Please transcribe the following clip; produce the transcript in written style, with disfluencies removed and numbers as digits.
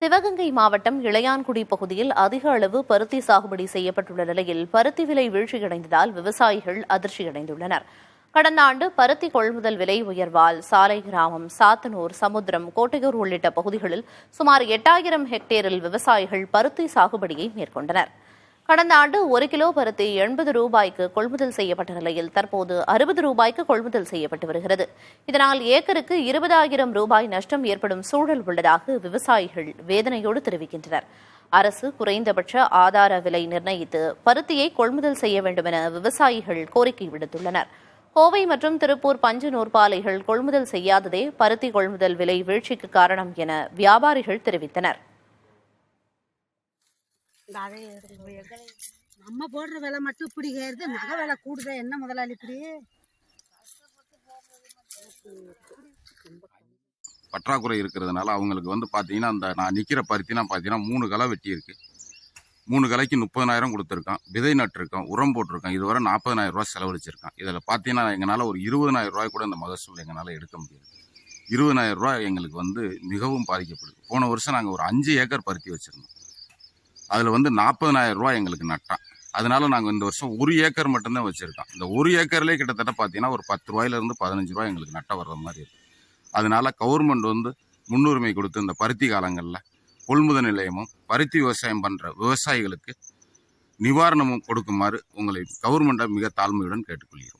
சிவகங்கை மாவட்டம் இளையான்குடி பகுதியில் அதிக அளவு பருத்தி சாகுபடி செய்யப்பட்டுள்ள நிலையில் பருத்தி விலை வீழ்ச்சியடைந்ததால் விவசாயிகள் அதிர்ச்சியடைந்துள்ளனர். கடந்த ஆண்டு பருத்தி கொள்முதல் விலை உயர்வால் சாலை கிராமம், சாத்தனூர், சமுத்திரம், கோட்டையூர் உள்ளிட்ட பகுதிகளில் சுமார் 8000 ஹெக்டேரில் விவசாயிகள் பருத்தி சாகுபடியை மேற்கொண்டனர். கடந்த ஆண்டு 1 கிலோ பருத்தி 80 ரூபாய்க்கு கொள்முதல் செய்யப்பட்ட நிலையில் தற்போது 60 ரூபாய்க்கு கொள்முதல் செய்யப்பட்டு வருகிறது. இதனால் ஏக்கருக்கு 20,000 ரூபாய் நஷ்டம் ஏற்படும் சூழல் உள்ளதாக விவசாயிகள் வேதனையோடு தெரிவிக்கின்றனர். அரசு குறைந்தபட்ச ஆதார விலை நிர்ணயித்து பருத்தியை கொள்முதல் செய்ய வேண்டும் என விவசாயிகள் கோரிக்கை விடுத்துள்ளனர். கோவை மற்றும் திருப்பூர் பஞ்சு நூற்பாலைகள் கொள்முதல் செய்யாததே பருத்தி கொள்முதல் விலை வீழ்ச்சிக்கு காரணம் என வியாபாரிகள் தெரிவித்தனர். நம்ம போடுற விலை மட்டும் இப்படி ஏறுது, நகை விலை கூடுதே என்ன முதலாளி இப்படி? பற்றாக்குறை இருக்கிறதுனால அவங்களுக்கு பார்த்தீங்கன்னா அந்த நான் நிற்கிற பருத்திலாம் பார்த்தீங்கன்னா 3 களை வெட்டி இருக்கு. 3 கலைக்கு 30,000 கொடுத்துருக்கான். விதை நட்டுருக்கான், உரம் போட்டிருக்கான். இதுவரை 40,000 ரூபா செலவழிச்சிருக்கான். இதில் பார்த்தீங்கன்னா எங்களால் ஒரு 20,000 ரூபாய் கூட இந்த மகசூல் எங்களால் எடுக்க முடியாது. 20,000 ரூபாய் எங்களுக்கு மிகவும் பாதிக்கப்படுது. போன வருஷம் நாங்கள் ஒரு 5 ஏக்கர் பருத்தி வச்சுருந்தோம். அதில் 40,000 ரூபாய் எங்களுக்கு நட்டான். அதனால நாங்கள் இந்த வருஷம் 1 ஏக்கர் மட்டும்தான் வச்சுருக்கோம். இந்த 1 ஏக்கர்லேயே கிட்டத்தட்ட பார்த்தீங்கன்னா ஒரு 10 ரூபாயிலிருந்து 15 ரூபாய் எங்களுக்கு நட்டம் வர்ற மாதிரி இருக்குது. அதனால கவர்மெண்ட் முன்னுரிமை கொடுத்து இந்த பருத்தி காலங்களில் கொள்முதல் நிலையமும் பருத்தி விவசாயம் பண்ணுற விவசாயிகளுக்கு நிவாரணமும் கொடுக்குமாறு உங்களை கவர்மெண்ட்டை மிக தாழ்மையுடன் கேட்டுக்கொள்கிறோம்.